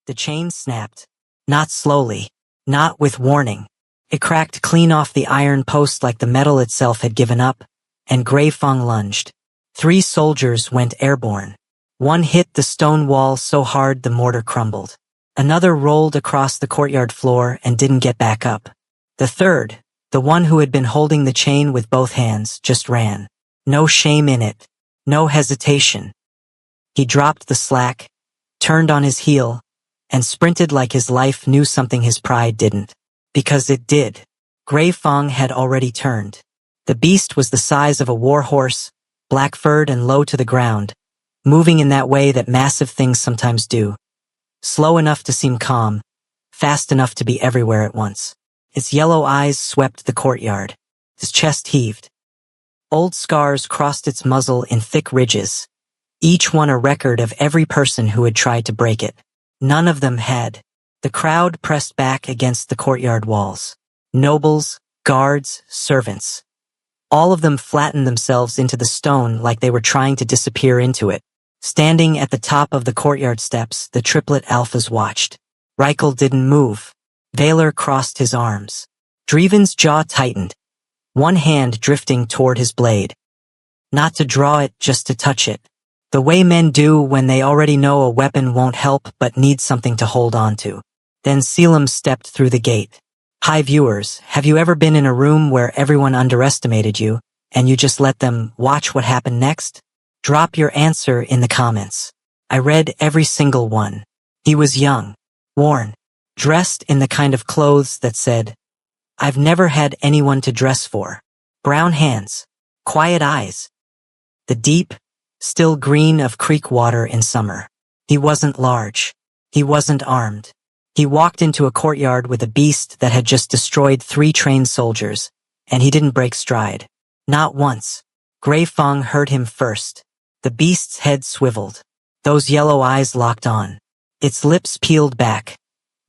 The chain snapped. Not slowly. Not with warning. It cracked clean off the iron post like the metal itself had given up, and Gray Fong lunged. 3 soldiers went airborne. One hit the stone wall so hard the mortar crumbled. Another rolled across the courtyard floor and didn't get back up. The third, the one who had been holding the chain with both hands, just ran. No shame in it. No hesitation. He dropped the slack, turned on his heel, and sprinted like his life knew something his pride didn't. Because it did. Gray Fong had already turned. The beast was the size of a war horse, black-furred and low to the ground, moving in that way that massive things sometimes do. Slow enough to seem calm, fast enough to be everywhere at once. Its yellow eyes swept the courtyard. His chest heaved. Old scars crossed its muzzle in thick ridges, each one a record of every person who had tried to break it. None of them had. The crowd pressed back against the courtyard walls. Nobles, guards, servants. All of them flattened themselves into the stone like they were trying to disappear into it. Standing at the top of the courtyard steps, the Triplet alphas watched. Reichel didn't move. Valor crossed his arms. Dreven's jaw tightened, one hand drifting toward his blade. Not to draw it, just to touch it. The way men do when they already know a weapon won't help but need something to hold on to. Then Selim stepped through the gate. Hi viewers, have you ever been in a room where everyone underestimated you, and you just let them watch what happened next? Drop your answer in the comments. I read every single one. He was young, worn, dressed in the kind of clothes that said, I've never had anyone to dress for. Brown hands, quiet eyes. The deep, still green of creek water in summer. He wasn't large. He wasn't armed. He walked into a courtyard with a beast that had just destroyed 3 trained soldiers, and he didn't break stride. Not once. Gray Fong heard him first. The beast's head swiveled. Those yellow eyes locked on. Its lips peeled back.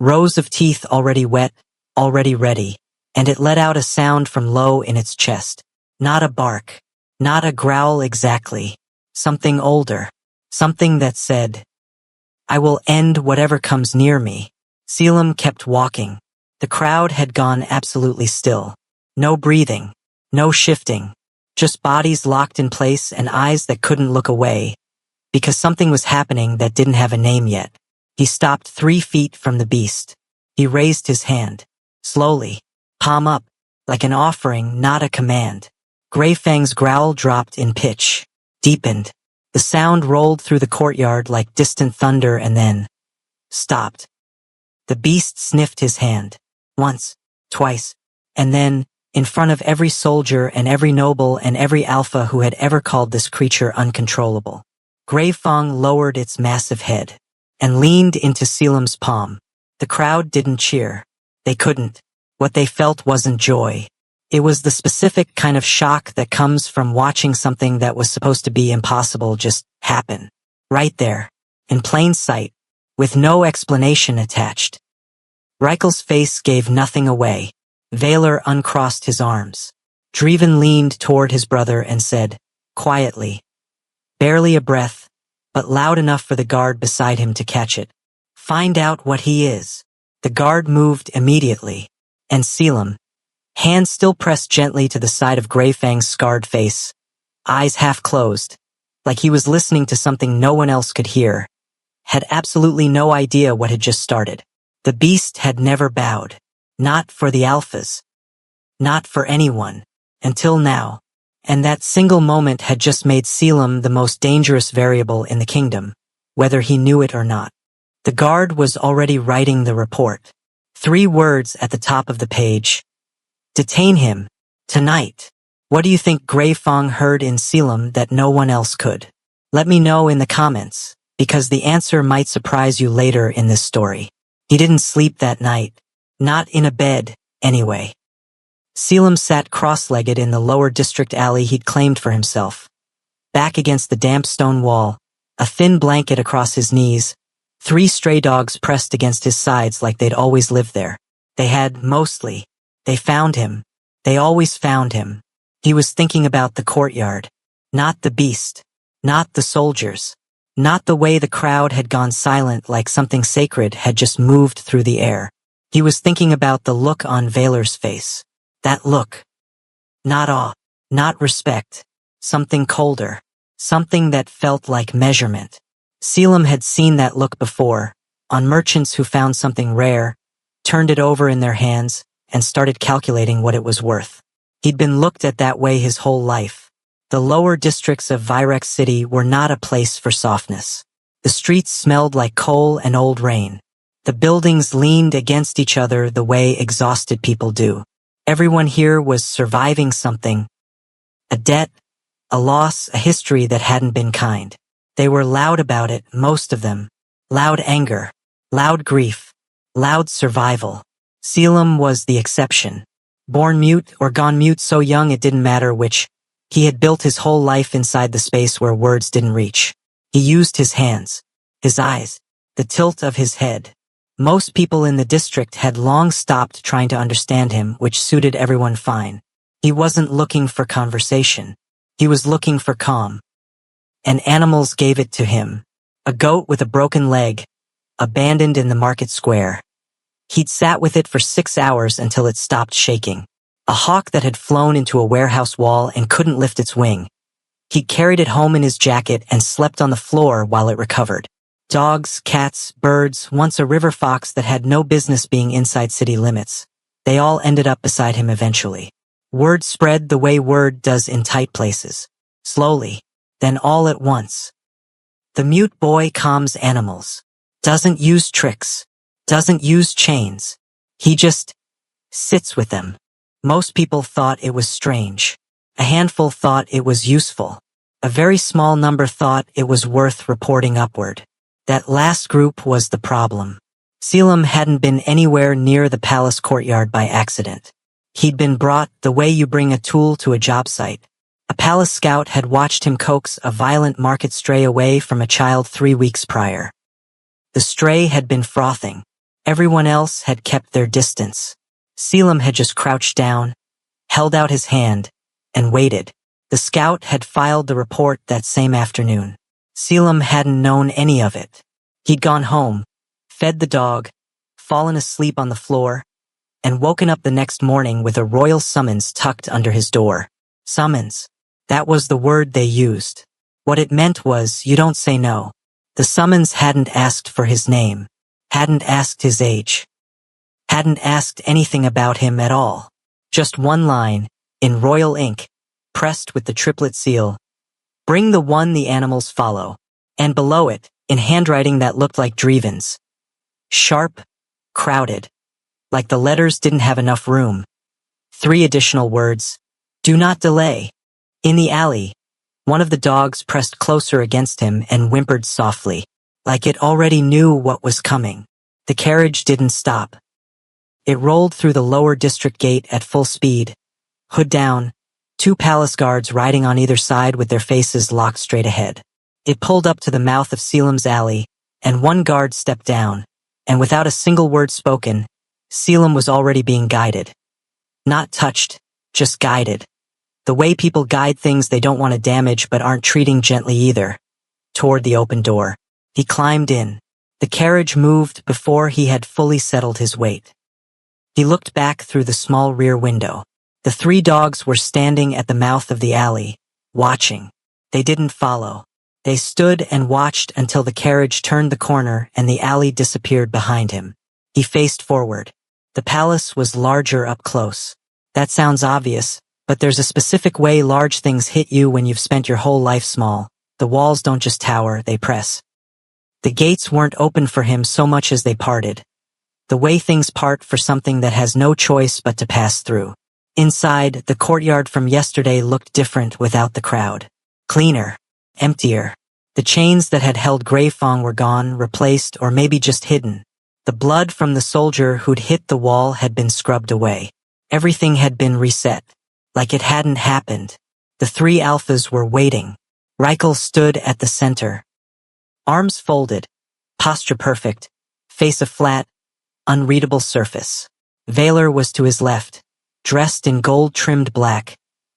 Rows of teeth already wet, already ready, and it let out a sound from low in its chest. Not a bark. Not a growl exactly. Something older. Something that said, I will end whatever comes near me. Selim kept walking. The crowd had gone absolutely still. No breathing. No shifting. Just bodies locked in place and eyes that couldn't look away. Because something was happening that didn't have a name yet. He stopped 3 feet from the beast. He raised his hand. Slowly. Palm up. Like an offering, not a command. Gray Fang's growl dropped in pitch. Deepened. The sound rolled through the courtyard like distant thunder and then stopped. The beast sniffed his hand. Once, twice, and then, in front of every soldier and every noble and every alpha who had ever called this creature uncontrollable. Gray Fong lowered its massive head and leaned into Selim's palm. The crowd didn't cheer. They couldn't. What they felt wasn't joy. It was the specific kind of shock that comes from watching something that was supposed to be impossible just happen. Right there, in plain sight, with no explanation attached. Reichel's face gave nothing away. Valor uncrossed his arms. Dreven leaned toward his brother and said, quietly, barely a breath, but loud enough for the guard beside him to catch it. Find out what he is. The guard moved immediately, and Selim, hand still pressed gently to the side of Gray Fang's scarred face, eyes half closed, like he was listening to something no one else could hear, had absolutely no idea what had just started. The beast had never bowed. Not for the alphas. Not for anyone. Until now. And that single moment had just made Selim the most dangerous variable in the kingdom, whether he knew it or not. The guard was already writing the report. 3 words at the top of the page. Detain him. Tonight. What do you think Gray Fong heard in Selim that no one else could? Let me know in the comments, because the answer might surprise you later in this story. He didn't sleep that night. Not in a bed, anyway. Selim sat cross-legged in the lower district alley he'd claimed for himself. Back against the damp stone wall, a thin blanket across his knees, 3 stray dogs pressed against his sides like they'd always lived there. They had, mostly. They found him. They always found him. He was thinking about the courtyard. Not the beast. Not the soldiers. Not the way the crowd had gone silent like something sacred had just moved through the air. He was thinking about the look on Valor's face. That look. Not awe. Not respect. Something colder. Something that felt like measurement. Selim had seen that look before, on merchants who found something rare, turned it over in their hands, and started calculating what it was worth. He'd been looked at that way his whole life. The lower districts of Virex City were not a place for softness. The streets smelled like coal and old rain. The buildings leaned against each other the way exhausted people do. Everyone here was surviving something. A debt, a loss, a history that hadn't been kind. They were loud about it, most of them. Loud anger, loud grief, loud survival. Selim was the exception. Born mute or gone mute so young it didn't matter which. He had built his whole life inside the space where words didn't reach. He used his hands, his eyes, the tilt of his head. Most people in the district had long stopped trying to understand him, which suited everyone fine. He wasn't looking for conversation. He was looking for calm. And animals gave it to him. A goat with a broken leg, abandoned in the market square. He'd sat with it for 6 hours until it stopped shaking. A hawk that had flown into a warehouse wall and couldn't lift its wing. He'd carried it home in his jacket and slept on the floor while it recovered. Dogs, cats, birds, once a river fox that had no business being inside city limits. They all ended up beside him eventually. Word spread the way word does in tight places. Slowly, then all at once. The mute boy calms animals. Doesn't use tricks. Doesn't use chains. He just sits with them. Most people thought it was strange. A handful thought it was useful. A very small number thought it was worth reporting upward. That last group was the problem. Selim hadn't been anywhere near the palace courtyard by accident. He'd been brought the way you bring a tool to a job site. A palace scout had watched him coax a violent market stray away from a child 3 weeks prior. The stray had been frothing. Everyone else had kept their distance. Selim had just crouched down, held out his hand, and waited. The scout had filed the report that same afternoon. Selim hadn't known any of it. He'd gone home, fed the dog, fallen asleep on the floor, and woken up the next morning with a royal summons tucked under his door. Summons. That was the word they used. What it meant was, you don't say no. The summons hadn't asked for his name, hadn't asked his age, hadn't asked anything about him at all. Just one line, in royal ink, pressed with the triplet seal. Bring the one the animals follow. And below it, in handwriting that looked like Dreven's. Sharp, crowded. Like the letters didn't have enough room. 3 additional words. Do not delay. In the alley, one of the dogs pressed closer against him and whimpered softly, like it already knew what was coming. The carriage didn't stop. It rolled through the lower district gate at full speed, hood down, 2 palace guards riding on either side with their faces locked straight ahead. It pulled up to the mouth of Selim's alley, and one guard stepped down, and without a single word spoken, Selim was already being guided. Not touched, just guided. The way people guide things they don't want to damage but aren't treating gently either. Toward the open door. He climbed in. The carriage moved before he had fully settled his weight. He looked back through the small rear window. The 3 dogs were standing at the mouth of the alley, watching. They didn't follow. They stood and watched until the carriage turned the corner and the alley disappeared behind him. He faced forward. The palace was larger up close. That sounds obvious, but there's a specific way large things hit you when you've spent your whole life small. The walls don't just tower, they press. The gates weren't open for him so much as they parted. The way things part for something that has no choice but to pass through. Inside, the courtyard from yesterday looked different without the crowd. Cleaner. Emptier. The chains that had held Greyfong were gone, replaced, or maybe just hidden. The blood from the soldier who'd hit the wall had been scrubbed away. Everything had been reset. Like it hadn't happened. The 3 alphas were waiting. Reichel stood at the center. Arms folded. Posture perfect. Face a flat, unreadable surface. Valor was to his left, dressed in gold-trimmed black,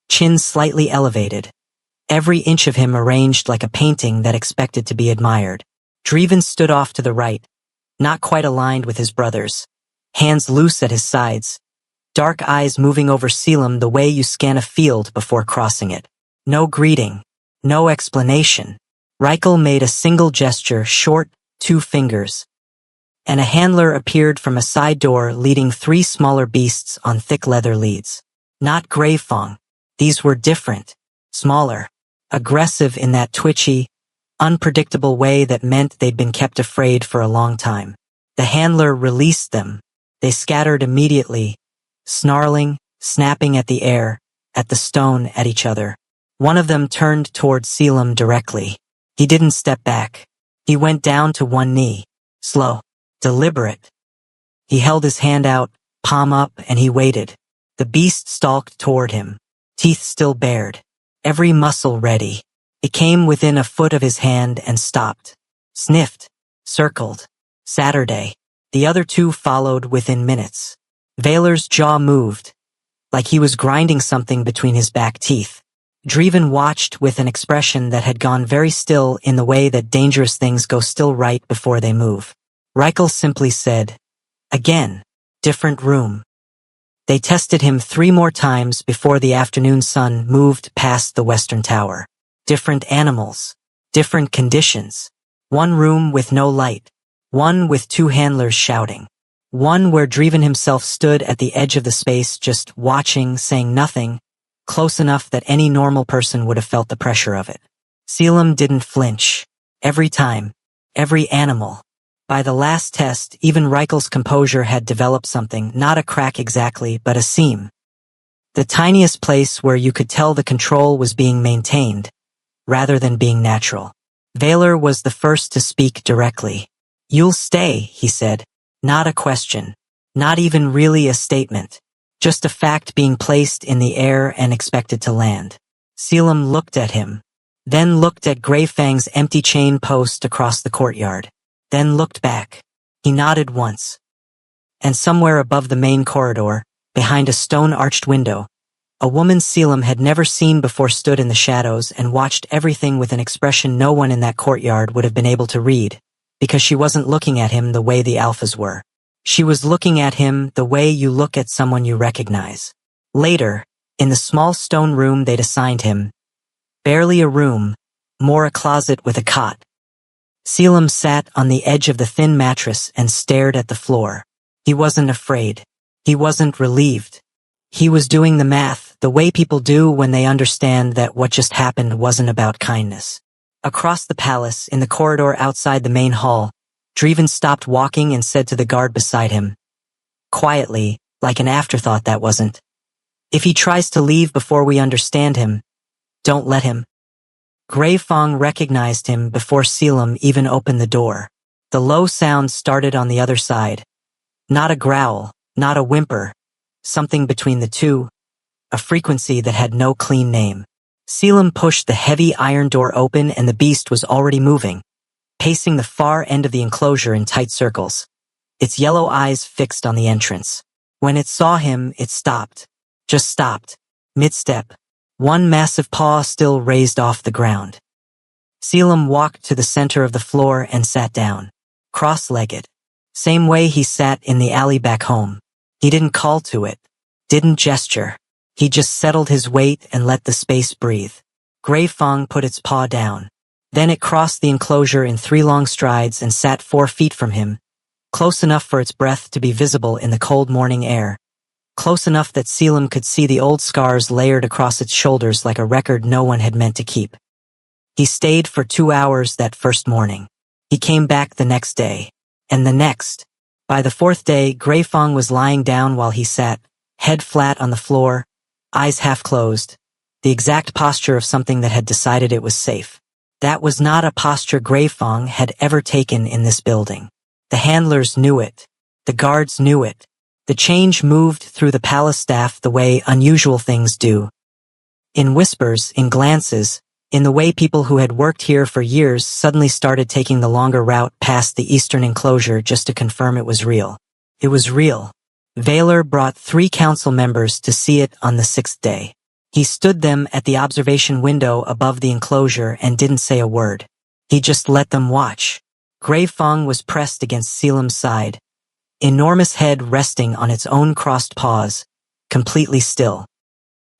chin slightly elevated. every inch of him arranged like a painting that expected to be admired. Driven stood off to the right, not quite aligned with his brothers, hands loose at his sides, dark eyes moving over Selim the way you scan a field before crossing it. No greeting, no explanation. Reichel made a single gesture, short, 2 fingers, and a handler appeared from a side door leading 3 smaller beasts on thick leather leads. Not Greifong. These were different, smaller, aggressive in that twitchy, unpredictable way that meant they'd been kept afraid for a long time. The handler released them. They scattered immediately, snarling, snapping at the air, at the stone, at each other. One of them turned toward Selim directly. He didn't step back. He went down to one knee. Slow, deliberate. He held his hand out, palm up, and he waited. The beast stalked toward him, teeth still bared, every muscle ready. It came within a foot of his hand and stopped, sniffed, circled. Saturday. The other 2 followed within minutes. Valer's jaw moved, like he was grinding something between his back teeth. Driven watched with an expression that had gone very still, in the way that dangerous things go still right before they move. Reichel simply said, "Again, different room." They tested him 3 more times before the afternoon sun moved past the western tower. Different animals, different conditions. One room with no light, one with 2 handlers shouting, one where Driven himself stood at the edge of the space just watching, saying nothing, close enough that any normal person would have felt the pressure of it. Selim didn't flinch. Every time, every animal. By the last test, even Reichel's composure had developed something, not a crack exactly, but a seam. The tiniest place where you could tell the control was being maintained, rather than being natural. Valer was the first to speak directly. "You'll stay," he said. Not a question. Not even really a statement. Just a fact being placed in the air and expected to land. Selim looked at him, then looked at Greifang's empty chain post across the courtyard, then looked back. He nodded once. And somewhere above the main corridor, behind a stone-arched window, a woman Selim had never seen before stood in the shadows and watched everything with an expression no one in that courtyard would have been able to read, because she wasn't looking at him the way the alphas were. She was looking at him the way you look at someone you recognize. Later, in the small stone room they'd assigned him, barely a room, more a closet with a cot, Selim sat on the edge of the thin mattress and stared at the floor. He wasn't afraid. He wasn't relieved. He was doing the math, the way people do when they understand that what just happened wasn't about kindness. Across the palace, in the corridor outside the main hall, Driven stopped walking and said to the guard beside him, quietly, like an afterthought that wasn't, "If he tries to leave before we understand him, don't let him." Greifong recognized him before Selim even opened the door. The low sound started on the other side. Not a growl, not a whimper, something between the two, a frequency that had no clean name. Selim pushed the heavy iron door open and the beast was already moving, pacing the far end of the enclosure in tight circles, its yellow eyes fixed on the entrance. When it saw him, it stopped. Just stopped, mid-step, one massive paw still raised off the ground. Selim walked to the center of the floor and sat down, cross-legged, same way he sat in the alley back home. He didn't call to it, didn't gesture. He just settled his weight and let the space breathe. Greifong put its paw down. Then it crossed the enclosure in 3 long strides and sat 4 feet from him, close enough for its breath to be visible in the cold morning air, close enough that Selim could see the old scars layered across its shoulders like a record no one had meant to keep. He stayed for 2 hours that first morning. He came back the next day, and the next. By the 4th day, Greifong was lying down while he sat, head flat on the floor, eyes half closed, the exact posture of something that had decided it was safe. That was not a posture Greifong had ever taken in this building. The handlers knew it. The guards knew it. The change moved through the palace staff the way unusual things do. In whispers, in glances, in the way people who had worked here for years suddenly started taking the longer route past the eastern enclosure just to confirm it was real. It was real. Valer brought 3 council members to see it on the 6th day. He stood them at the observation window above the enclosure and didn't say a word. He just let them watch. Gray Fong was pressed against Selim's side, enormous head resting on its own crossed paws, completely still.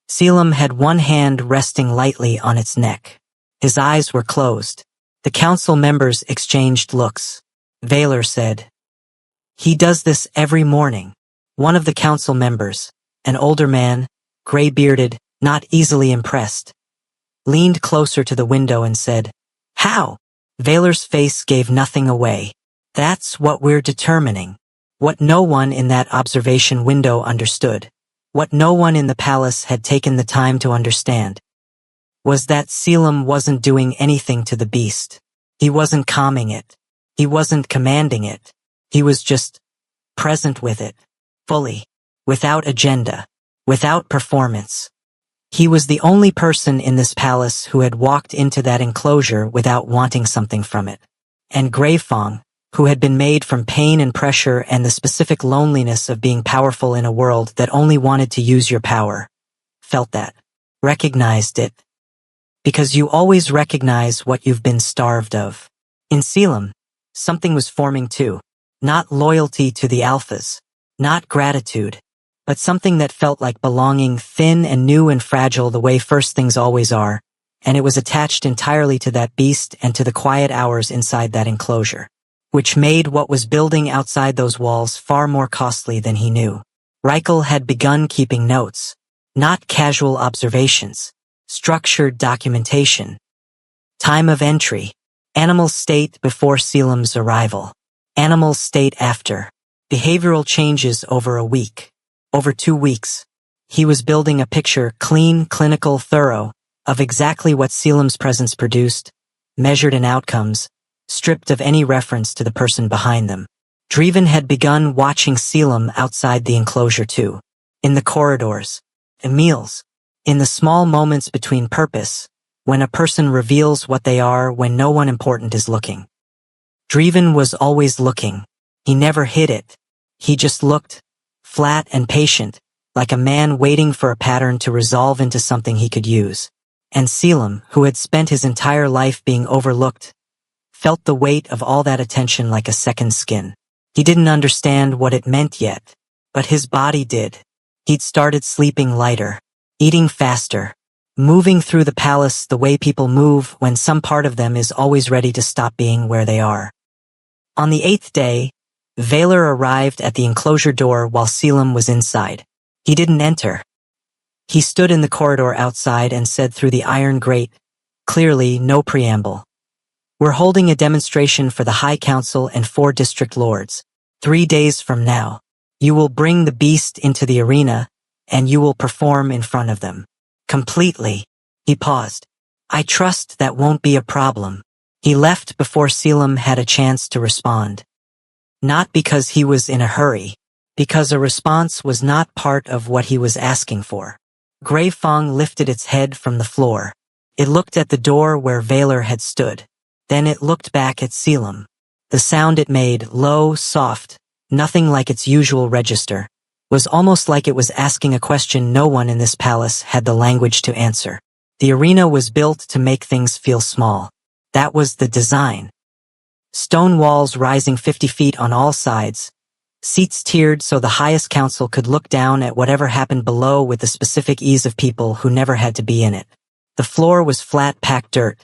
Selim had one hand resting lightly on its neck. His eyes were closed. The council members exchanged looks. Valor said, "He does this every morning." One of the council members, an older man, gray-bearded, not easily impressed, leaned closer to the window and said, "How?" Valor's face gave nothing away. "That's what we're determining." What no one in that observation window understood, what no one in the palace had taken the time to understand, was that Selim wasn't doing anything to the beast. He wasn't calming it. He wasn't commanding it. He was just present with it, fully, without agenda, without performance. He was the only person in this palace who had walked into that enclosure without wanting something from it. And Gray Fong, who had been made from pain and pressure and the specific loneliness of being powerful in a world that only wanted to use your power, felt that, recognized it. Because you always recognize what you've been starved of. In Selim, something was forming too. Not loyalty to the alphas, not gratitude, but something that felt like belonging, thin and new and fragile the way first things always are, and it was attached entirely to that beast and to the quiet hours inside that enclosure, which made what was building outside those walls far more costly than he knew. Reichel had begun keeping notes, not casual observations, structured documentation. Time of entry, animal state before Selim's arrival, animal state after, behavioral changes over a week, over 2 weeks. He was building a picture, clean, clinical, thorough, of exactly what Selim's presence produced, measured in outcomes, stripped of any reference to the person behind them. Driven had begun watching Selim outside the enclosure too, in the corridors, in meals, in the small moments between purpose, when a person reveals what they are when no one important is looking. Driven was always looking. He never hid it. He just looked, flat and patient, like a man waiting for a pattern to resolve into something he could use. And Selim, who had spent his entire life being overlooked, felt the weight of all that attention like a second skin. He didn't understand what it meant yet, but his body did. He'd started sleeping lighter, eating faster, moving through the palace the way people move when some part of them is always ready to stop being where they are. On the 8th day, Valor arrived at the enclosure door while Selim was inside. He didn't enter. He stood in the corridor outside and said through the iron grate, clearly no preamble, "We're holding a demonstration for the High Council and 4 district lords. 3 days from now, you will bring the beast into the arena, and you will perform in front of them. Completely." He paused. "I trust that won't be a problem." He left before Selim had a chance to respond. Not because he was in a hurry, because a response was not part of what he was asking for. Gray Fong lifted its head from the floor. It looked at the door where Valor had stood. Then it looked back at Selim. The sound it made, low, soft, nothing like its usual register, was almost like it was asking a question no one in this palace had the language to answer. The arena was built to make things feel small. That was the design. Stone walls rising 50 feet on all sides, seats tiered so the highest council could look down at whatever happened below with the specific ease of people who never had to be in it. The floor was flat packed dirt,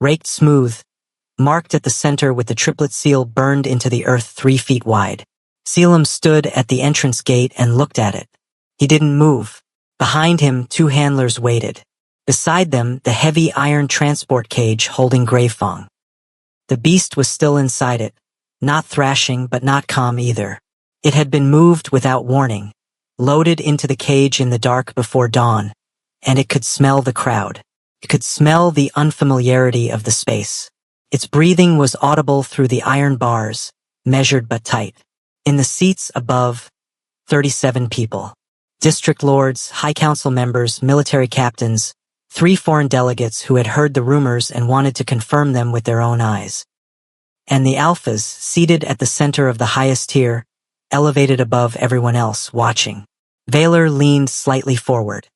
raked smooth, marked at the center with the triplet seal burned into the earth 3 feet wide. Selim stood at the entrance gate and looked at it. He didn't move. Behind him, 2 handlers waited. Beside them, the heavy iron transport cage holding Gray Fong. The beast was still inside it, not thrashing but not calm either. It had been moved without warning, loaded into the cage in the dark before dawn, and it could smell the crowd. It could smell the unfamiliarity of the space. Its breathing was audible through the iron bars, measured but tight. In the seats above, 37 people. District lords, high council members, military captains, 3 foreign delegates who had heard the rumors and wanted to confirm them with their own eyes. And the alphas, seated at the center of the highest tier, elevated above everyone else, watching. Valor leaned slightly forward.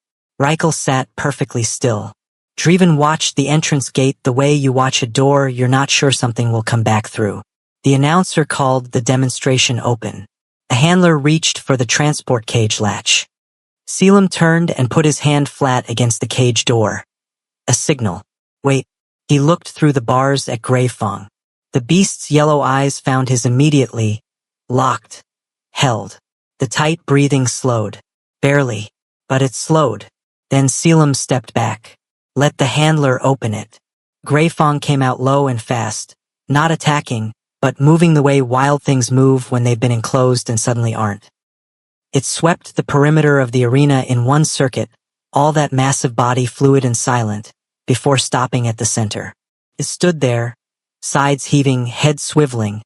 Reichel sat perfectly still. Driven watched the entrance gate the way you watch a door you're not sure something will come back through. The announcer called the demonstration open. A handler reached for the transport cage latch. Selim turned and put his hand flat against the cage door. A signal. Wait. He looked through the bars at Grey Fong. The beast's yellow eyes found his immediately. Locked. Held. The tight breathing slowed. Barely. But it slowed. Then Selim stepped back. Let the handler open it. Grey Fong came out low and fast, not attacking, but moving the way wild things move when they've been enclosed and suddenly aren't. It swept the perimeter of the arena in one circuit, all that massive body fluid and silent, before stopping at the center. It stood there, sides heaving, head swiveling,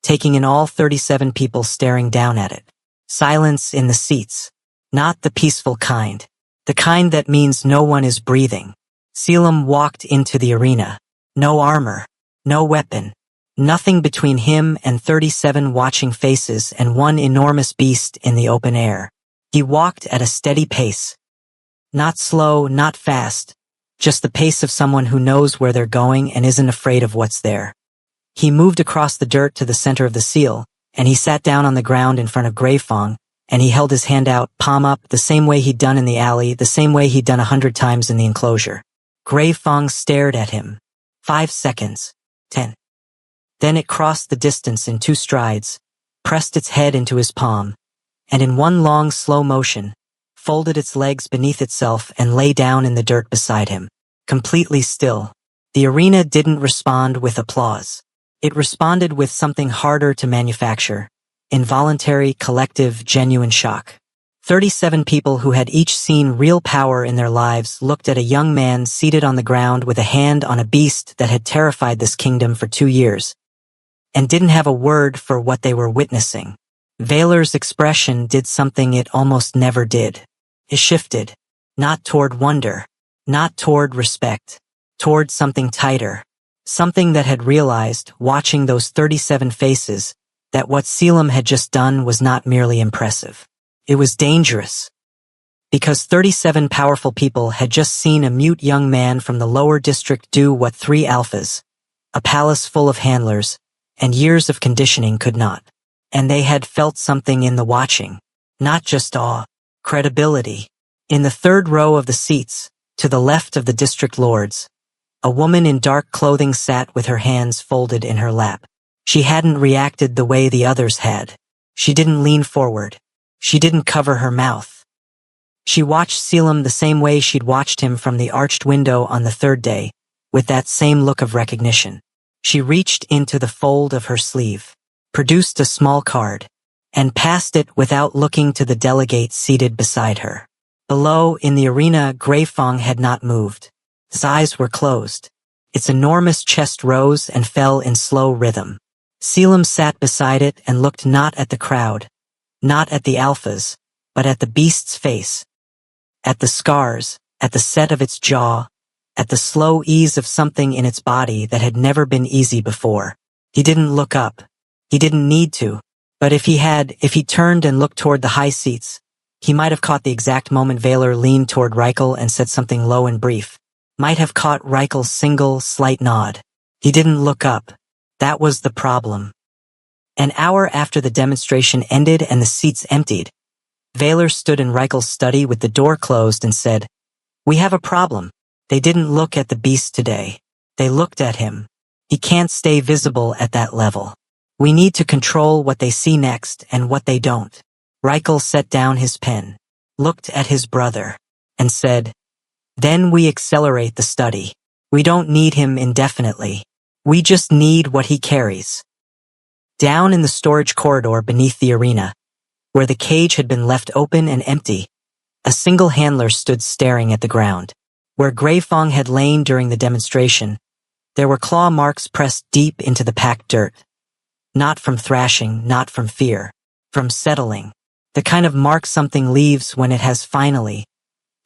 taking in all 37 people staring down at it. Silence in the seats. Not the peaceful kind. The kind that means no one is breathing. Selim walked into the arena. No armor. No weapon. Nothing between him and 37 watching faces and one enormous beast in the open air. He walked at a steady pace. Not slow, not fast. Just the pace of someone who knows where they're going and isn't afraid of what's there. He moved across the dirt to the center of the seal, and he sat down on the ground in front of Grey Fong, and he held his hand out, palm up, the same way he'd done in the alley, the same way he'd done 100 times in the enclosure. Grey Fong stared at him. 5 seconds. 10. Then it crossed the distance in 2 strides, pressed its head into his palm, and in one long slow motion, folded its legs beneath itself and lay down in the dirt beside him. Completely still. The arena didn't respond with applause. It responded with something harder to manufacture. Involuntary, collective, genuine shock. 37 people who had each seen real power in their lives looked at a young man seated on the ground with a hand on a beast that had terrified this kingdom for 2 years, and didn't have a word for what they were witnessing. Valor's expression did something it almost never did. It shifted, not toward wonder, not toward respect, toward something tighter, something that had realized, watching those 37 faces, that what Selim had just done was not merely impressive. It was dangerous. Because 37 powerful people had just seen a mute young man from the lower district do what 3 alphas, a palace full of handlers, and years of conditioning could not. And they had felt something in the watching. Not just awe, credibility. In the 3rd row of the seats, to the left of the district lords, a woman in dark clothing sat with her hands folded in her lap. She hadn't reacted the way the others had. She didn't lean forward. She didn't cover her mouth. She watched Selim the same way she'd watched him from the arched window on the 3rd day, with that same look of recognition. She reached into the fold of her sleeve, produced a small card, and passed it without looking to the delegate seated beside her. Below, in the arena, Grey Fong had not moved. His eyes were closed. Its enormous chest rose and fell in slow rhythm. Selim sat beside it and looked not at the crowd, not at the alphas, but at the beast's face. At the scars, at the set of its jaw, at the slow ease of something in its body that had never been easy before. He didn't look up. He didn't need to. But if he turned and looked toward the high seats, he might have caught the exact moment Valor leaned toward Reichel and said something low and brief. Might have caught Reichel's single, slight nod. He didn't look up. That was the problem. An hour after the demonstration ended and the seats emptied, Valor stood in Reichel's study with the door closed and said, "We have a problem." They didn't look at the beast today. They looked at him. He can't stay visible at that level. We need to control what they see next and what they don't. Reichel set down his pen, looked at his brother, and said, "Then we accelerate the study. We don't need him indefinitely. We just need what he carries." Down in the storage corridor beneath the arena, where the cage had been left open and empty, a single handler stood staring at the ground. Where Grey Fong had lain during the demonstration, there were claw marks pressed deep into the packed dirt. Not from thrashing, not from fear, from settling. The kind of mark something leaves when it has finally,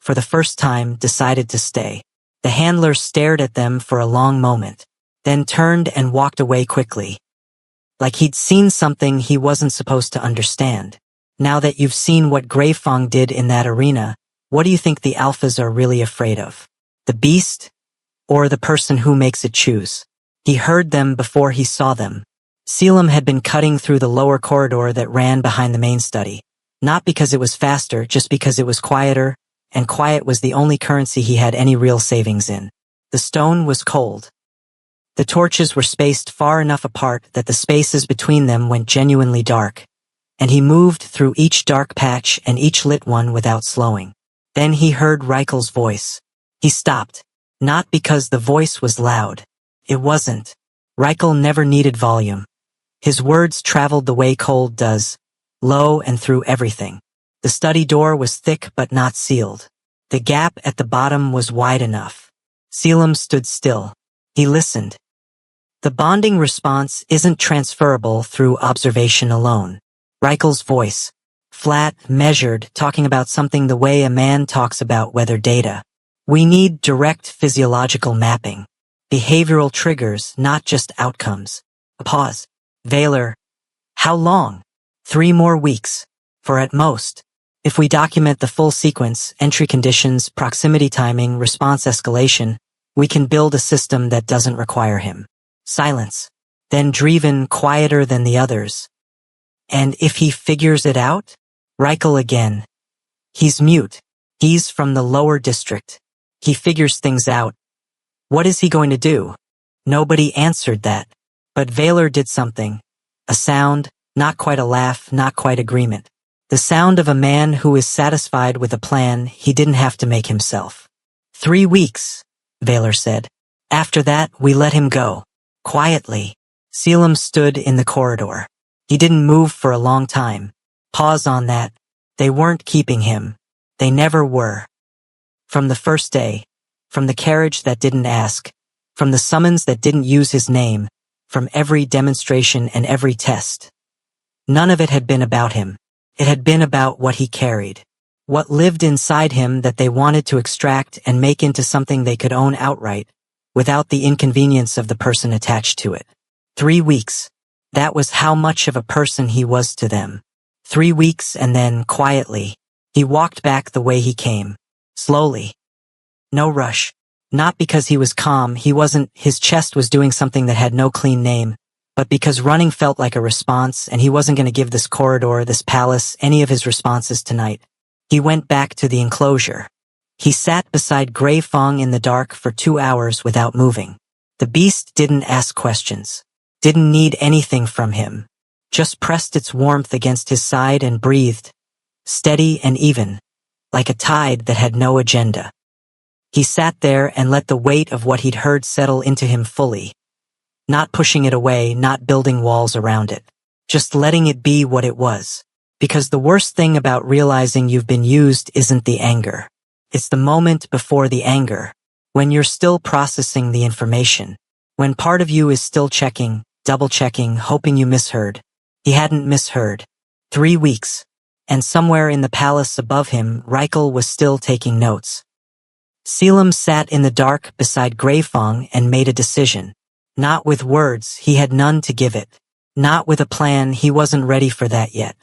for the first time, decided to stay. The handler stared at them for a long moment, then turned and walked away quickly. Like he'd seen something he wasn't supposed to understand. Now that you've seen what Grey Fong did in that arena, What do you think the alphas are really afraid of? The beast? Or the person who makes it choose? He heard them before he saw them. Selim had been cutting through the lower corridor that ran behind the main study. Not because it was faster, just because it was quieter, and quiet was the only currency he had any real savings in. The stone was cold. The torches were spaced far enough apart that the spaces between them went genuinely dark, and he moved through each dark patch and each lit one without slowing. Then he heard Reichel's voice. He stopped. Not because the voice was loud. It wasn't. Reichel never needed volume. His words traveled the way cold does, low and through everything. The study door was thick but not sealed. The gap at the bottom was wide enough. Selim stood still. He listened. The bonding response isn't transferable through observation alone. Reichel's voice. Flat, measured, talking about something the way a man talks about weather data. We need direct physiological mapping. Behavioral triggers, not just outcomes. A pause. Vaylor. How long? 3 more weeks. For at most. If we document the full sequence, entry conditions, proximity timing, response escalation, we can build a system that doesn't require him. Silence. Then Dreven quieter than the others. And if he figures it out? Reichel again. He's mute. He's from the lower district. He figures things out. What is he going to do? Nobody answered that. But Vaylor did something. A sound, not quite a laugh, not quite agreement. The sound of a man who is satisfied with a plan he didn't have to make himself. 3 weeks, Vaylor said. After that, we let him go. Quietly. Selim stood in the corridor. He didn't move for a long time. Pause on that. They weren't keeping him. They never were. From the first day. From the carriage that didn't ask. From the summons that didn't use his name. From every demonstration and every test. None of it had been about him. It had been about what he carried. What lived inside him that they wanted to extract and make into something they could own outright, without the inconvenience of the person attached to it. 3 weeks. That was how much of a person he was to them. 3 weeks and then, quietly, he walked back the way he came. Slowly. No rush. Not because he was calm, his chest was doing something that had no clean name, but because running felt like a response and he wasn't going to give this corridor, this palace, any of his responses tonight. He went back to the enclosure. He sat beside Grey Fong in the dark for 2 hours without moving. The beast didn't ask questions. Didn't need anything from him. Just pressed its warmth against his side and breathed. Steady and even. Like a tide that had no agenda. He sat there and let the weight of what he'd heard settle into him fully. Not pushing it away, not building walls around it. Just letting it be what it was. Because the worst thing about realizing you've been used isn't the anger. It's the moment before the anger. When you're still processing the information. When part of you is still checking, double-checking, hoping you misheard. He hadn't misheard. 3 weeks. And somewhere in the palace above him, Reichel was still taking notes. Selim sat in the dark beside Grey Fong and made a decision. Not with words, he had none to give it. Not with a plan, he wasn't ready for that yet.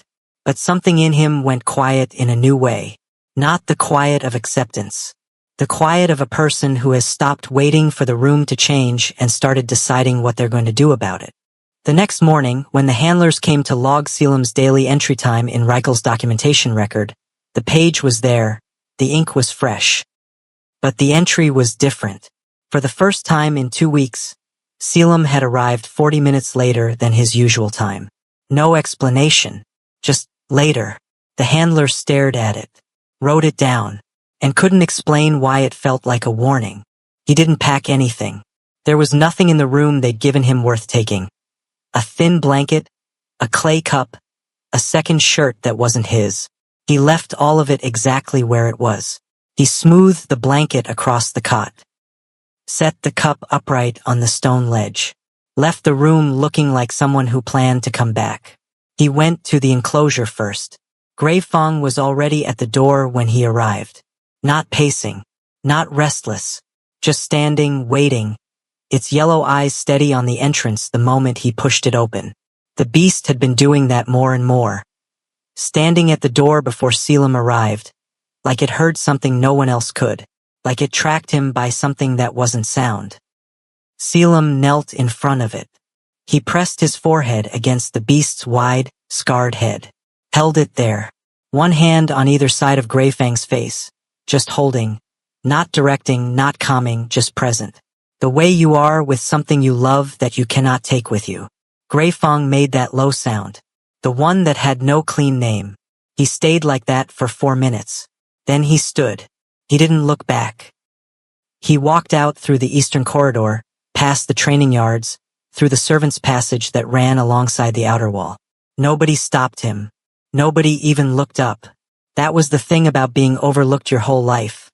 But something in him went quiet in a new way. Not the quiet of acceptance. The quiet of a person who has stopped waiting for the room to change and started deciding what they're going to do about it. The next morning, when the handlers came to log Selim's daily entry time in Reichel's documentation record, the page was there, the ink was fresh. But the entry was different. For the first time in 2 weeks, Selim had arrived 40 minutes later than his usual time. No explanation. Just later. The handler stared at it, wrote it down, and couldn't explain why it felt like a warning. He didn't pack anything. There was nothing in the room they'd given him worth taking. A thin blanket, a clay cup, a second shirt that wasn't his. He left all of it exactly where it was. He smoothed the blanket across the cot. Set the cup upright on the stone ledge. Left the room looking like someone who planned to come back. He went to the enclosure first. Grey Fong was already at the door when he arrived. Not pacing. Not restless. Just standing, waiting. Its yellow eyes steady on the entrance the moment he pushed it open. The beast had been doing that more and more. Standing at the door before Selim arrived. like it heard something no one else could, like it tracked him by something that wasn't sound. Selim knelt in front of it. He pressed his forehead against the beast's wide, scarred head. Held it there, one hand on either side of Greyfang's face, just holding, not directing, not calming, just present. The way you are with something you love that you cannot take with you. Greyfang made that low sound, the one that had no clean name. He stayed like that for 4 minutes. Then he stood. He didn't look back. He walked out through the eastern corridor, past the training yards, through the servants' passage that ran alongside the outer wall. Nobody stopped him. Nobody even looked up. That was the thing about being overlooked your whole life.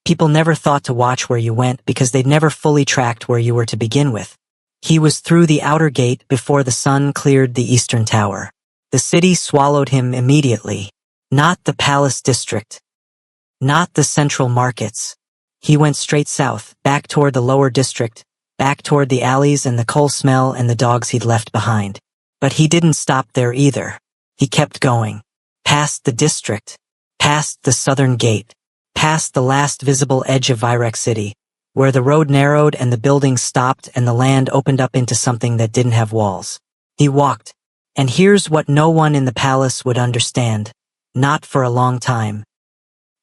People never thought to watch where you went because they'd never fully tracked where you were to begin with. He was through the outer gate before the sun cleared the eastern tower. The city swallowed him immediately. Not the palace district. Not the central markets. He went straight south, back toward the lower district, back toward the alleys and the coal smell and the dogs he'd left behind. But he didn't stop there either. He kept going. Past the district. Past the southern gate. Past the last visible edge of Vyrek City, where the road narrowed and the buildings stopped and the land opened up into something that didn't have walls. He walked. And here's what no one in the palace would understand. Not for a long time.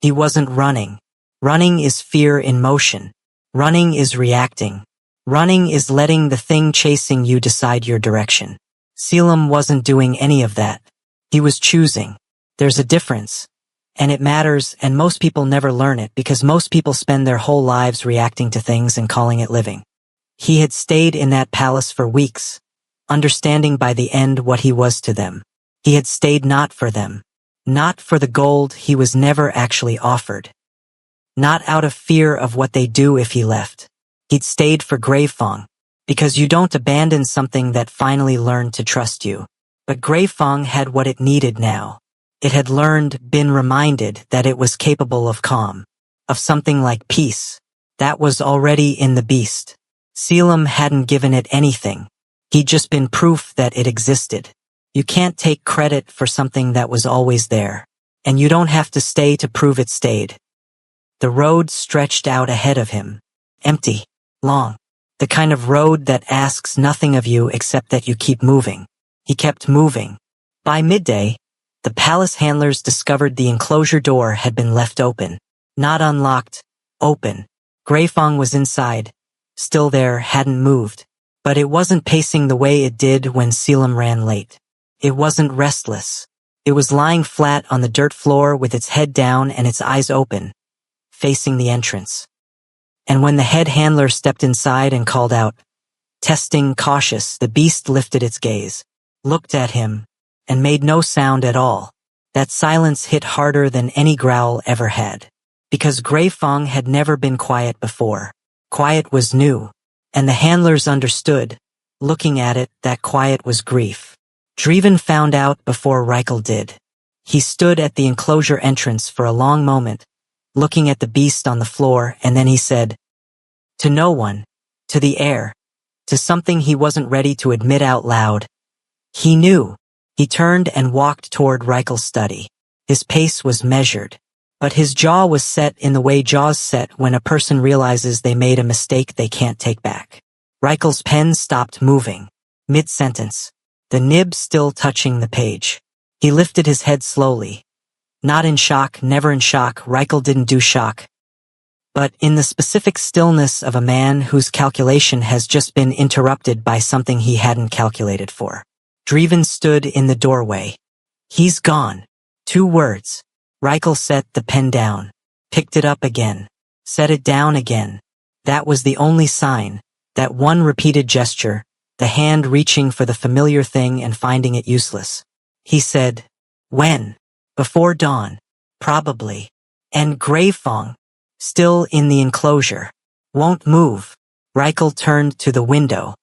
He wasn't running. Running is fear in motion. Running is reacting. Running is letting the thing chasing you decide your direction. Selim wasn't doing any of that. He was choosing. There's a difference. And it matters, and most people never learn it because most people spend their whole lives reacting to things and calling it living. He had stayed in that palace for weeks, understanding by the end what he was to them. He had stayed not for them. Not for the gold he was never actually offered. Not out of fear of what they'd do if he left. He'd stayed for Greyfang, because you don't abandon something that finally learned to trust you. But Greyfang had what it needed now. It had learned, been reminded that it was capable of calm, of something like peace. That was already in the beast. Selim hadn't given it anything. He'd just been proof that it existed. You can't take credit for something that was always there. And you don't have to stay to prove it stayed. The road stretched out ahead of him. Empty. Long. The kind of road that asks nothing of you except that you keep moving. He kept moving. By midday, the palace handlers discovered the enclosure door had been left open. Not unlocked. Open. Greyfang was inside. Still there, hadn't moved. But it wasn't pacing the way it did when Selim ran late. It wasn't restless. It was lying flat on the dirt floor with its head down and its eyes open, facing the entrance. And when the head handler stepped inside and called out, testing, cautious, the beast lifted its gaze, looked at him, and made no sound at all. That silence hit harder than any growl ever had. Because Greyfang had never been quiet before. Quiet was new. And the handlers understood, looking at it, that quiet was grief. Driven found out before Reichel did. He stood at the enclosure entrance for a long moment, looking at the beast on the floor, and then he said, to no one, to the air, to something he wasn't ready to admit out loud. He knew. He turned and walked toward Reichel's study. His pace was measured, but his jaw was set in the way jaws set when a person realizes they made a mistake they can't take back. Reichel's pen stopped moving, mid-sentence, the nib still touching the page. He lifted his head slowly. Not in shock, never in shock, Reichel didn't do shock. But in the specific stillness of a man whose calculation has just been interrupted by something he hadn't calculated for. Driven stood in the doorway. He's gone. 2 words. Reichel set the pen down, picked it up again, set it down again. That was the only sign, that one repeated gesture, the hand reaching for the familiar thing and finding it useless. He said, when? Before dawn. Probably. And Greyfang, still in the enclosure, won't move. Reichel turned to the window,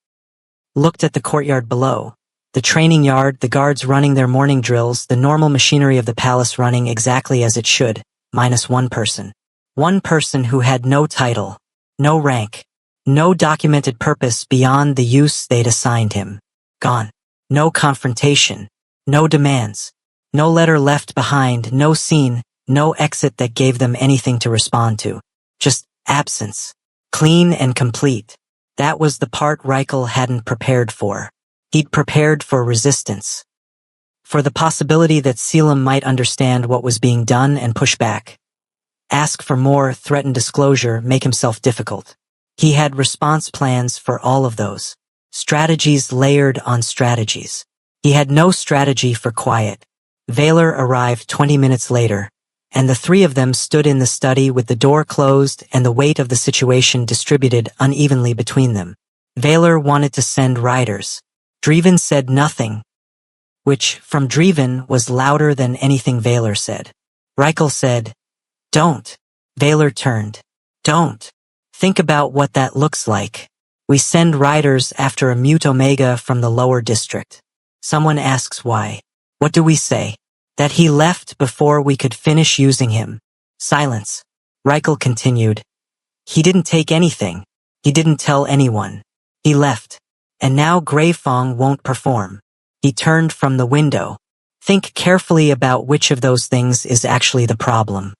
looked at the courtyard below. The training yard, the guards running their morning drills, the normal machinery of the palace running exactly as it should, minus one person. One person who had no title, no rank, no documented purpose beyond the use they'd assigned him. Gone. No confrontation, no demands, no letter left behind, no scene, No exit that gave them anything to respond to. Just absence. Clean and complete. That was the part Reichel hadn't prepared for. He'd prepared for resistance. For the possibility that Selim might understand what was being done and push back. Ask for more, threaten disclosure, make himself difficult. He had response plans for all of those. Strategies layered on strategies. He had no strategy for quiet. Vaylor arrived 20 minutes later, and the three of them stood in the study with the door closed and the weight of the situation distributed unevenly between them. Vaylor wanted to send riders. Dreven said nothing, which, from Dreven, was louder than anything Vaylor said. Reichel said, "Don't." Vaylor turned. "Don't. Think about what that looks like. We send riders after a mute Omega from the lower district. Someone asks why. What do we say? That he left before we could finish using him." Silence. Reichel continued. "He didn't take anything. He didn't tell anyone. He left. And now Greifong won't perform." He turned from the window. "Think carefully about which of those things is actually the problem."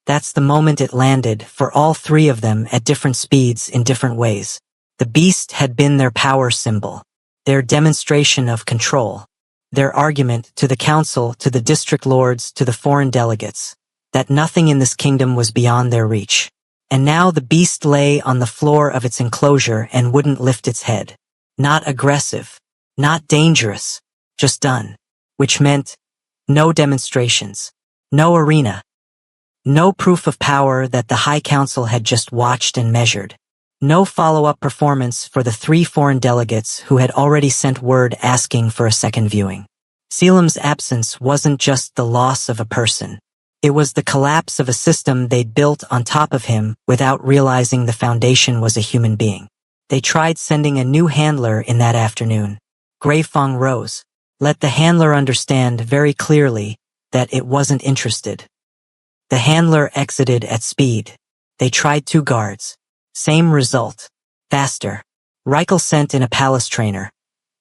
That's the moment it landed for all three of them at different speeds in different ways. The beast had been their power symbol, their demonstration of control, their argument to the council, to the district lords, to the foreign delegates, that nothing in this kingdom was beyond their reach. And now the beast lay on the floor of its enclosure and wouldn't lift its head. Not aggressive, not dangerous, just done. Which meant no demonstrations, no arena, no proof of power that the High Council had just watched and measured. No follow-up performance for the three foreign delegates who had already sent word asking for a second viewing. Selim's absence wasn't just the loss of a person. It was the collapse of a system they'd built on top of him without realizing the foundation was a human being. They tried sending a new handler in that afternoon. Greifong rose. Let the handler understand very clearly that it wasn't interested. The handler exited at speed. They tried 2 guards. Same result. Faster. Reichel sent in a palace trainer.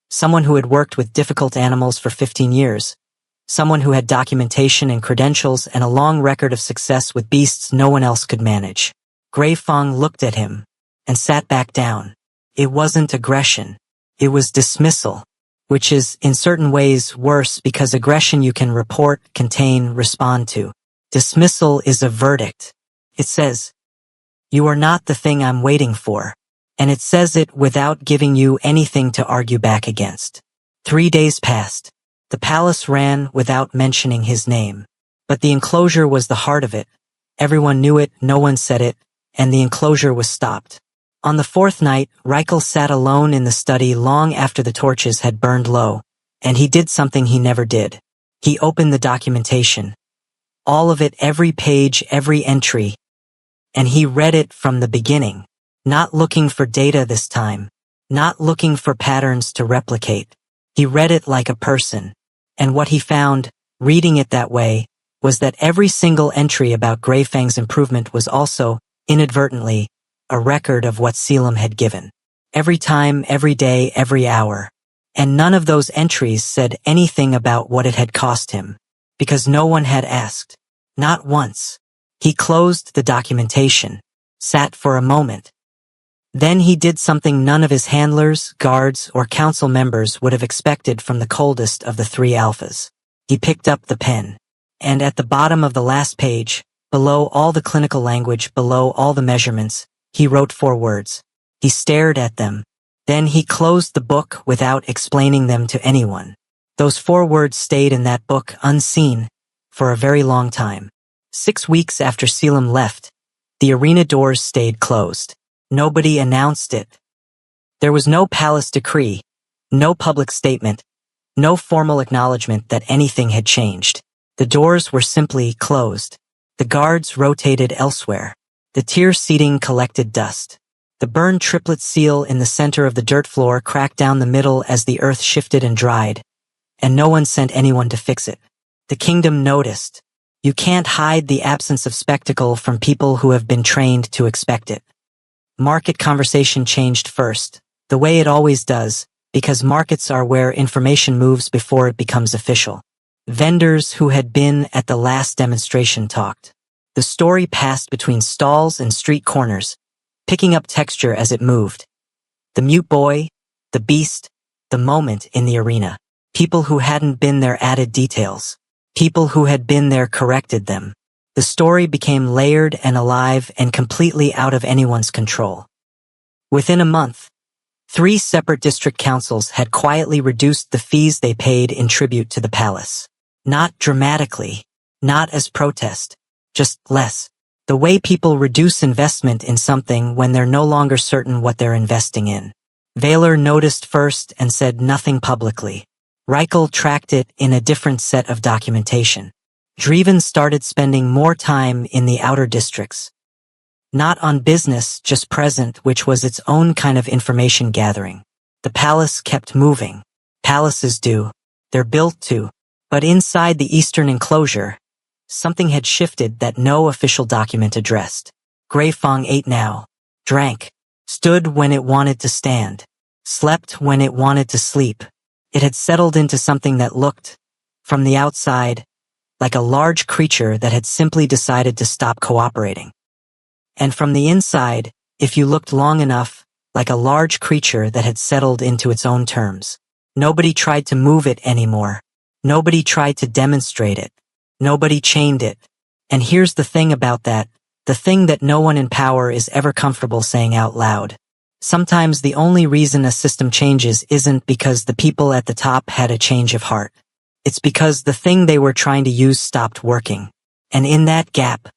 Someone who had worked with difficult animals for 15 years. Someone who had documentation and credentials and a long record of success with beasts no one else could manage. Greifong looked at him and sat back down. It wasn't aggression. It was dismissal, which is, in certain ways, worse because aggression you can report, contain, respond to. Dismissal is a verdict. It says, "You are not the thing I'm waiting for." And it says it without giving you anything to argue back against. 3 days passed. The palace ran without mentioning his name. But the enclosure was the heart of it. Everyone knew it, no one said it, and the enclosure was stopped. On the 4th night, Reichel sat alone in the study long after the torches had burned low, and he did something he never did. He opened the documentation. All of it, every page, every entry. And he read it from the beginning. Not looking for data this time. Not looking for patterns to replicate. He read it like a person. And what he found, reading it that way, was that every single entry about Greifang's improvement was also, inadvertently, a record of what Selim had given. Every time, every day, every hour. And none of those entries said anything about what it had cost him. Because no one had asked. Not once. He closed the documentation. Sat for a moment. Then he did something none of his handlers, guards, or council members would have expected from the coldest of the 3 alphas. He picked up the pen. And at the bottom of the last page, below all the clinical language, below all the measurements, he wrote 4 words. He stared at them. Then he closed the book without explaining them to anyone. Those 4 words stayed in that book unseen for a very long time. 6 weeks after Selim left, the arena doors stayed closed. Nobody announced it. There was no palace decree, no public statement, no formal acknowledgement that anything had changed. The doors were simply closed. The guards rotated elsewhere. The tier seating collected dust. The burned triplet seal in the center of the dirt floor cracked down the middle as the earth shifted and dried, and no one sent anyone to fix it. The kingdom noticed. You can't hide the absence of spectacle from people who have been trained to expect it. Market conversation changed first, the way it always does, because markets are where information moves before it becomes official. Vendors who had been at the last demonstration talked. The story passed between stalls and street corners, picking up texture as it moved. The mute boy, the beast, the moment in the arena. People who hadn't been there added details. People who had been there corrected them. The story became layered and alive and completely out of anyone's control. Within a month, 3 separate district councils had quietly reduced the fees they paid in tribute to the palace. Not dramatically, not as protest, just less. The way people reduce investment in something when they're no longer certain what they're investing in. Vaylor noticed first and said nothing publicly. Reichel tracked it in a different set of documentation. Dreven started spending more time in the outer districts. Not on business, just present, which was its own kind of information gathering. The palace kept moving. Palaces do. They're built to. But inside the eastern enclosure, something had shifted that no official document addressed. Greifang ate now, drank, stood when it wanted to stand, slept when it wanted to sleep. It had settled into something that looked, from the outside, like a large creature that had simply decided to stop cooperating. And from the inside, if you looked long enough, like a large creature that had settled into its own terms. Nobody tried to move it anymore. Nobody tried to demonstrate it. Nobody chained it. And here's the thing about that, the thing that no one in power is ever comfortable saying out loud. Sometimes the only reason a system changes isn't because the people at the top had a change of heart. It's because the thing they were trying to use stopped working. And in that gap,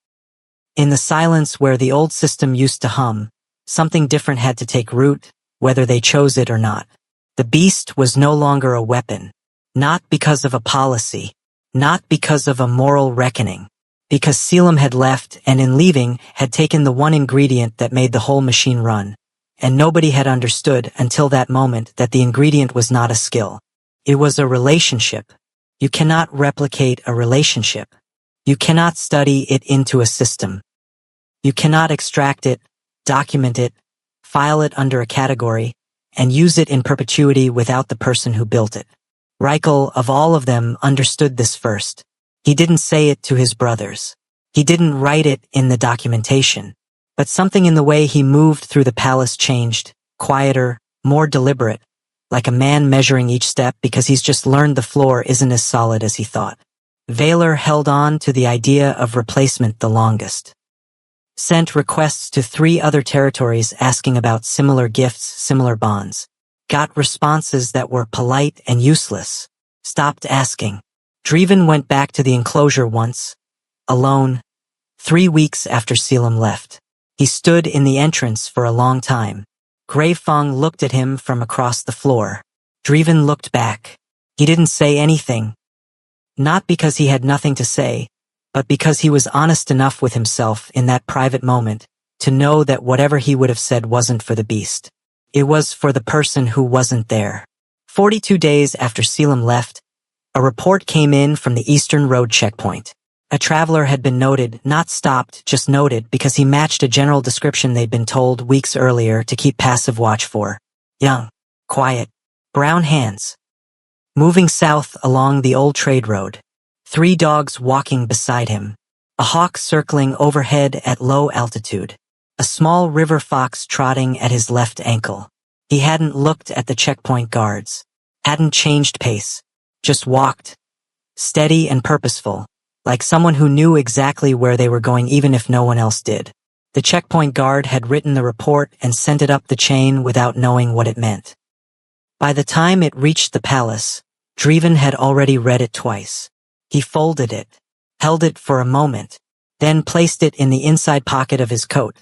in the silence where the old system used to hum, something different had to take root, whether they chose it or not. The beast was no longer a weapon. Not because of a policy, not because of a moral reckoning, because Selim had left and in leaving had taken the one ingredient that made the whole machine run, and nobody had understood until that moment that the ingredient was not a skill. It was a relationship. You cannot replicate a relationship. You cannot study it into a system. You cannot extract it, document it, file it under a category, and use it in perpetuity without the person who built it. Reichel, of all of them, understood this first. He didn't say it to his brothers. He didn't write it in the documentation. But something in the way he moved through the palace changed, quieter, more deliberate, like a man measuring each step because he's just learned the floor isn't as solid as he thought. Vaylor held on to the idea of replacement the longest. Sent requests to 3 other territories asking about similar gifts, similar bonds. Got responses that were polite and useless. Stopped asking. Dreven went back to the enclosure once, alone, 3 weeks after Selim left. He stood in the entrance for a long time. Greifang looked at him from across the floor. Dreven looked back. He didn't say anything. Not because he had nothing to say, but because he was honest enough with himself in that private moment to know that whatever he would have said wasn't for the beast. It was for the person who wasn't there. 42 days after Selim left, a report came in from the Eastern Road checkpoint. A traveler had been noted, not stopped, just noted because he matched a general description they'd been told weeks earlier to keep passive watch for. Young, quiet, brown hands. Moving south along the old trade road. 3 dogs walking beside him. A hawk circling overhead at low altitude. A small river fox trotting at his left ankle. He hadn't looked at the checkpoint guards. Hadn't changed pace. Just walked. Steady and purposeful. Like someone who knew exactly where they were going even if no one else did. The checkpoint guard had written the report and sent it up the chain without knowing what it meant. By the time it reached the palace, Dreven had already read it twice. He folded it, held it for a moment, then placed it in the inside pocket of his coat.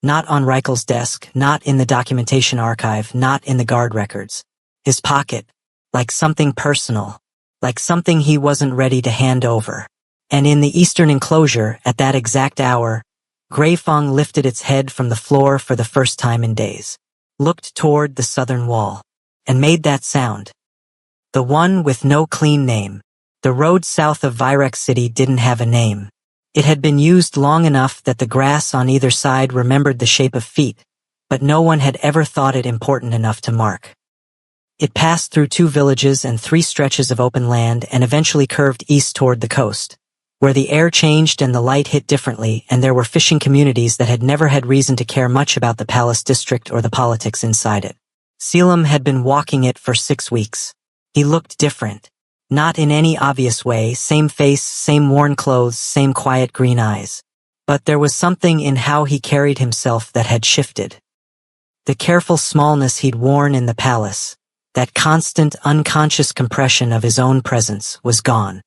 Not on Reichel's desk, not in the documentation archive, not in the guard records. His pocket, like something personal, like something he wasn't ready to hand over. And in the eastern enclosure, at that exact hour, Greifang lifted its head from the floor for the first time in days, looked toward the southern wall, and made that sound. The one with no clean name. The road south of Vyrek City didn't have a name. It had been used long enough that the grass on either side remembered the shape of feet, but no one had ever thought it important enough to mark. It passed through 2 villages and 3 stretches of open land and eventually curved east toward the coast, where the air changed and the light hit differently, and there were fishing communities that had never had reason to care much about the palace district or the politics inside it. Selim had been walking it for 6 weeks. He looked different. Not in any obvious way, same face, same worn clothes, same quiet green eyes. But there was something in how he carried himself that had shifted. The careful smallness he'd worn in the palace, that constant unconscious compression of his own presence, was gone.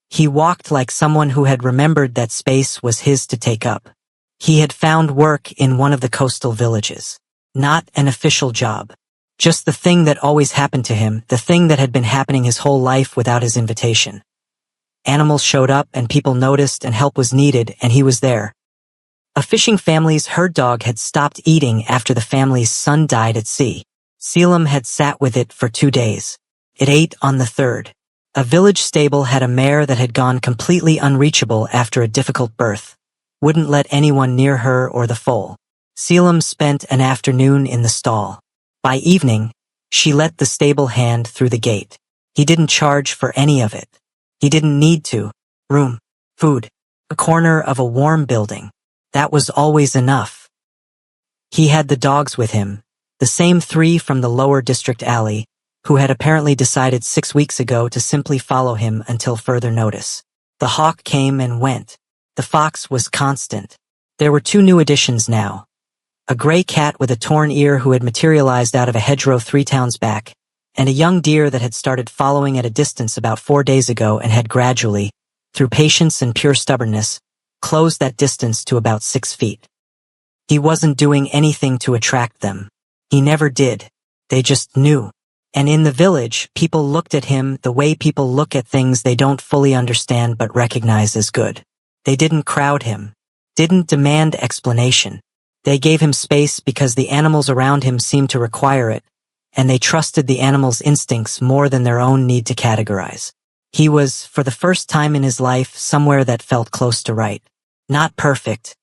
He walked like someone who had remembered that space was his to take up. He had found work in one of the coastal villages. Not an official job. Just the thing that always happened to him, the thing that had been happening his whole life without his invitation. Animals showed up and people noticed and help was needed, and he was there. A fishing family's herd dog had stopped eating after the family's son died at sea. Selim had sat with it for 2 days. It ate on the 3rd. A village stable had a mare that had gone completely unreachable after a difficult birth. Wouldn't let anyone near her or the foal. Selim spent an afternoon in the stall. By evening, she let the stable hand through the gate. He didn't charge for any of it. He didn't need to. Room, food, a corner of a warm building. That was always enough. He had the dogs with him, the same 3 from the lower district alley, who had apparently decided 6 weeks ago to simply follow him until further notice. The hawk came and went. The fox was constant. There were 2 new additions now. A gray cat with a torn ear who had materialized out of a hedgerow 3 towns back, and a young deer that had started following at a distance about 4 days ago and had gradually, through patience and pure stubbornness, closed that distance to about 6 feet. He wasn't doing anything to attract them. He never did. They just knew. And in the village, people looked at him the way people look at things they don't fully understand but recognize as good. They didn't crowd him. Didn't demand explanation. They gave him space because the animals around him seemed to require it, and they trusted the animals' instincts more than their own need to categorize. He was, for the first time in his life, somewhere that felt close to right. Not perfect.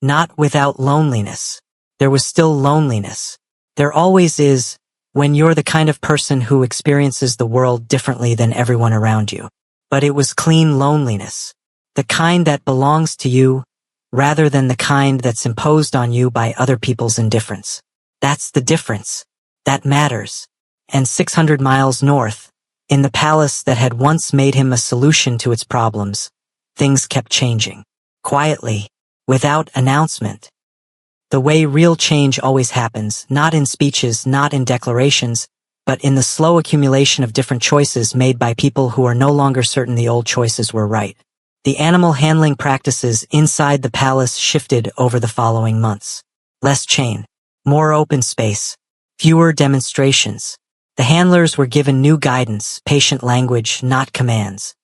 Not without loneliness. There was still loneliness. There always is, when you're the kind of person who experiences the world differently than everyone around you. But it was clean loneliness. The kind that belongs to you, rather than the kind that's imposed on you by other people's indifference. That's the difference. That matters. And 600 miles north, in the palace that had once made him a solution to its problems, things kept changing. Quietly, without announcement. The way real change always happens, not in speeches, not in declarations, but in the slow accumulation of different choices made by people who are no longer certain the old choices were right. The animal handling practices inside the palace shifted over the following months. Less chain, more open space, fewer demonstrations. The handlers were given new guidance, patient language, not commands.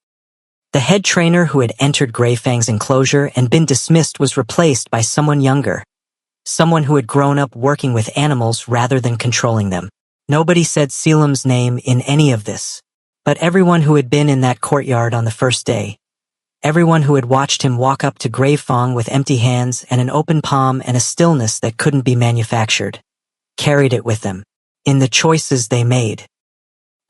The head trainer who had entered Greyfang's enclosure and been dismissed was replaced by someone younger. Someone who had grown up working with animals rather than controlling them. Nobody said Selim's name in any of this. But everyone who had been in that courtyard on the first day, everyone who had watched him walk up to Greyfang with empty hands and an open palm and a stillness that couldn't be manufactured, carried it with them, in the choices they made.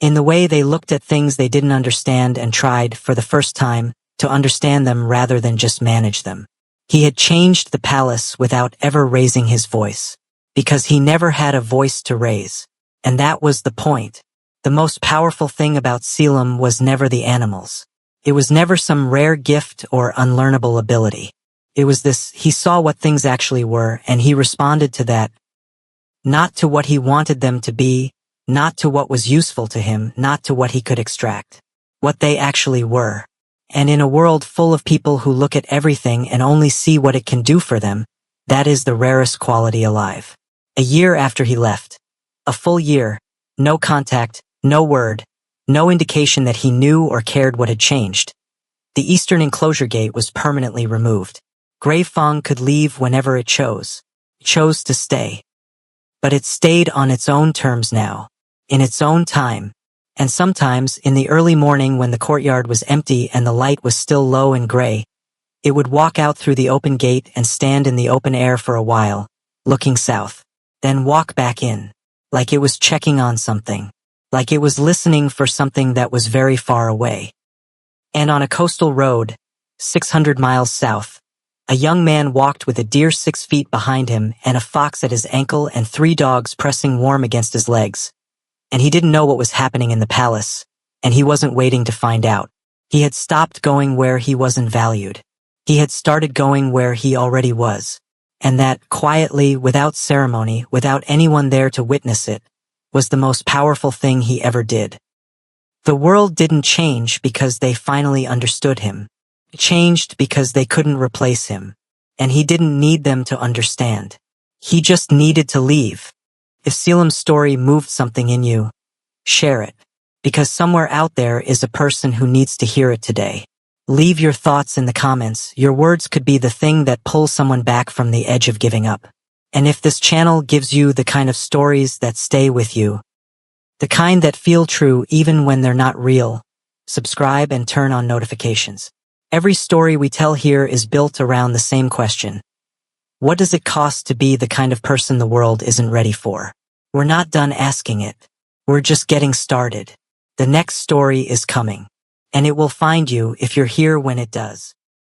In the way they looked at things they didn't understand and tried, for the first time, to understand them rather than just manage them. He had changed the palace without ever raising his voice, because he never had a voice to raise. And that was the point. The most powerful thing about Selim was never the animals. It was never some rare gift or unlearnable ability. It was this: he saw what things actually were, and he responded to that. Not to what he wanted them to be, not to what was useful to him, not to what he could extract. What they actually were. And in a world full of people who look at everything and only see what it can do for them, that is the rarest quality alive. A year after he left. A full year. No contact, no word, no indication that he knew or cared what had changed. The eastern enclosure gate was permanently removed. Greyfang could leave whenever it chose. It chose to stay. But it stayed on its own terms now, in its own time, and sometimes, in the early morning when the courtyard was empty and the light was still low and gray, it would walk out through the open gate and stand in the open air for a while, looking south, then walk back in, like it was checking on something. like it was listening for something that was very far away. And on a coastal road, 600 miles south, a young man walked with a deer 6 feet behind him and a fox at his ankle and 3 dogs pressing warm against his legs. And he didn't know what was happening in the palace, and he wasn't waiting to find out. He had stopped going where he wasn't valued. He had started going where he already was. And that, quietly, without ceremony, without anyone there to witness it, was the most powerful thing he ever did. The world didn't change because they finally understood him. It changed because they couldn't replace him. And he didn't need them to understand. He just needed to leave. If Selim's story moved something in you, share it. Because somewhere out there is a person who needs to hear it today. Leave your thoughts in the comments. Your words could be the thing that pulls someone back from the edge of giving up. And if this channel gives you the kind of stories that stay with you, the kind that feel true even when they're not real, subscribe and turn on notifications. Every story we tell here is built around the same question. What does it cost to be the kind of person the world isn't ready for? We're not done asking it. We're just getting started. The next story is coming. And it will find you if you're here when it does.